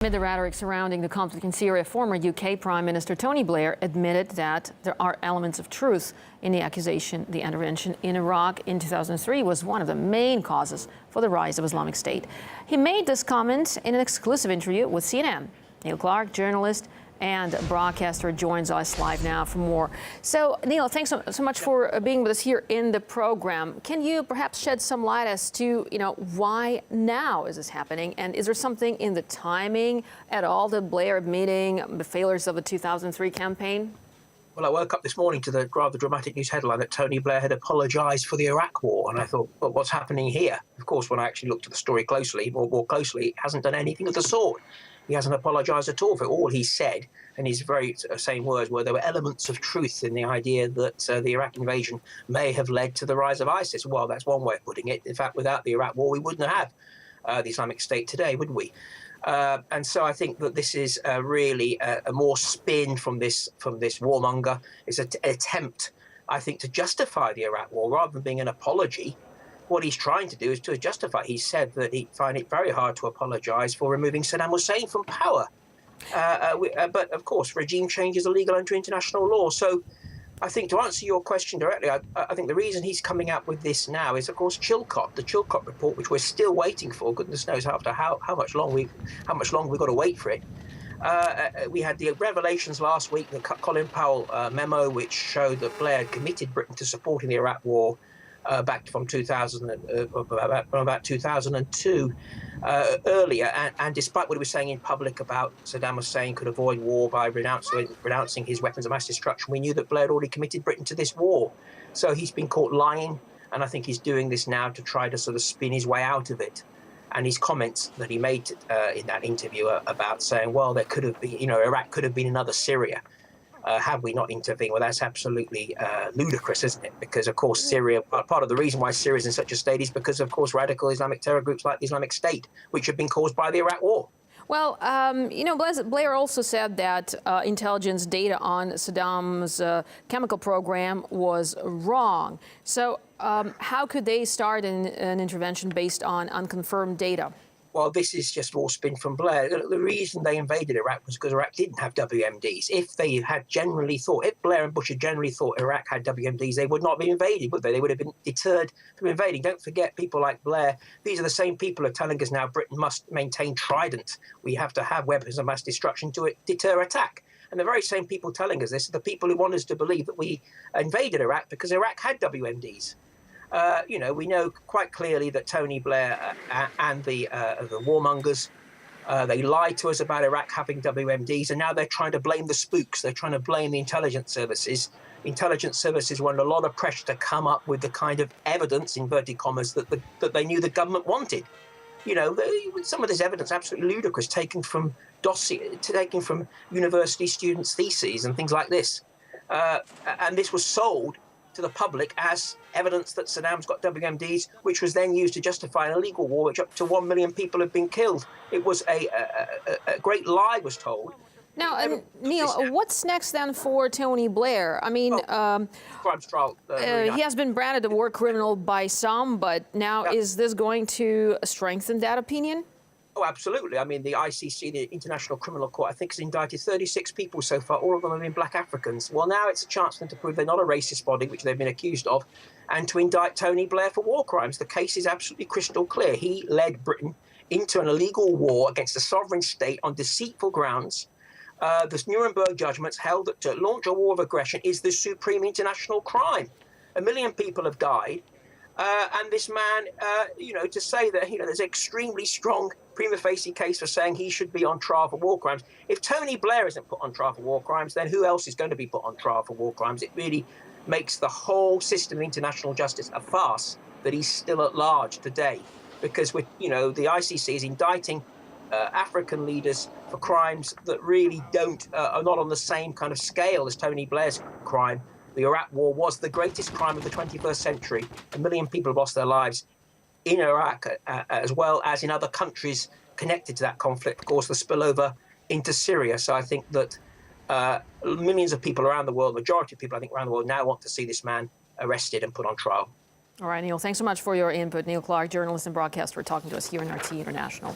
Amid the rhetoric surrounding the conflict in Syria, former UK Prime Minister Tony Blair admitted that there are elements of truth in the accusation the intervention in Iraq in 2003 was one of the main causes for the rise of Islamic State. He made this comment in an exclusive interview with CNN. Neil Clark, journalist and broadcaster, joins us live now for more. So, Neil, thanks so much for being with us here in the program. Can you perhaps shed some light as to, why now is this happening? And is there something in the timing at all that Blair admitting the failures of the 2003 campaign? Well, I woke up this morning to the rather dramatic news headline that Tony Blair had apologised for the Iraq war, and I thought, well, what's happening here? Of course, when I actually looked at the story closely, more closely, he hasn't done anything of the sort. He hasn't apologised at all for all he said, and his very same words were there were elements of truth in the idea that the Iraq invasion may have led to the rise of ISIS. Well, that's one way of putting it. In fact, without the Iraq war, we wouldn't have the Islamic State today, would we? And so I think that this is really a more spin from this warmonger. It's an attempt, I think, to justify the Iraq war rather than being an apology. What he's trying to do is to justify. He said that he'd find it very hard to apologise for removing Saddam Hussein from power. But, of course, regime change is illegal under international law. So I think to answer your question directly, I think the reason he's coming out with this now is, of course, Chilcot, the Chilcot report, which we're still waiting for. Goodness knows after how much longer we've got to wait for it. We had the revelations last week, the Colin Powell memo, which showed that Blair had committed Britain to supporting the Iraq war back from about 2002 earlier, and despite what he was saying in public about Saddam Hussein could avoid war by renouncing his weapons of mass destruction, we knew that Blair had already committed Britain to this war. So he's been caught lying, and I think he's doing this now to try to sort of spin his way out of it. And his comments that he made in that interview about saying, well, there could have been, Iraq could have been another Syria. Had we not intervened? Well, that's absolutely ludicrous, isn't it? Because, of course, Syria, part of the reason why Syria is in such a state is because, of course, radical Islamic terror groups like the Islamic State, which have been caused by the Iraq war. Well, Blair also said that intelligence data on Saddam's chemical program was wrong. So how could they start an intervention based on unconfirmed data? Well, this is just all spin from Blair. The reason they invaded Iraq was because Iraq didn't have WMDs. If Blair and Bush had generally thought Iraq had WMDs, they would not be invaded, would they? They would have been deterred from invading. Don't forget, people like Blair, these are the same people who are telling us now Britain must maintain Trident. We have to have weapons of mass destruction to deter attack. And the very same people telling us this are the people who want us to believe that we invaded Iraq because Iraq had WMDs. We know quite clearly that Tony Blair and the warmongers, they lied to us about Iraq having WMDs, and now they're trying to blame the spooks. They're trying to blame the intelligence services. Intelligence services were under a lot of pressure to come up with the kind of evidence, inverted commas, that they knew the government wanted. Some of this evidence absolutely ludicrous, taken from university students' theses and things like this. And this was sold to the public as evidence that Saddam's got WMDs, which was then used to justify an illegal war, which up to 1 million people have been killed. It was a great lie was told. Now, Neil, what's next then for Tony Blair? I mean, crimes trial. He has been branded a war criminal by some, but now is this going to strengthen that opinion? Oh, absolutely. I mean, the ICC, the International Criminal Court, I think has indicted 36 people so far. All of them have been black Africans. Well, now it's a chance for them to prove they're not a racist body, which they've been accused of, and to indict Tony Blair for war crimes. The case is absolutely crystal clear. He led Britain into an illegal war against a sovereign state on deceitful grounds. The Nuremberg judgments held that to launch a war of aggression is the supreme international crime. 1 million people have died. And this man, to say that, there's an extremely strong prima facie case for saying he should be on trial for war crimes. If Tony Blair isn't put on trial for war crimes, then who else is going to be put on trial for war crimes? It really makes the whole system of international justice a farce that he's still at large today. Because, the ICC is indicting African leaders for crimes that really are not on the same kind of scale as Tony Blair's crime. The Iraq war was the greatest crime of the 21st century. 1 million people have lost their lives in Iraq, as well as in other countries connected to that conflict. Of course, the spillover into Syria. So I think that millions of people around the world, majority of people I think around the world now want to see this man arrested and put on trial. All right, Neil, thanks so much for your input. Neil Clark, journalist and broadcaster, talking to us here in RT International.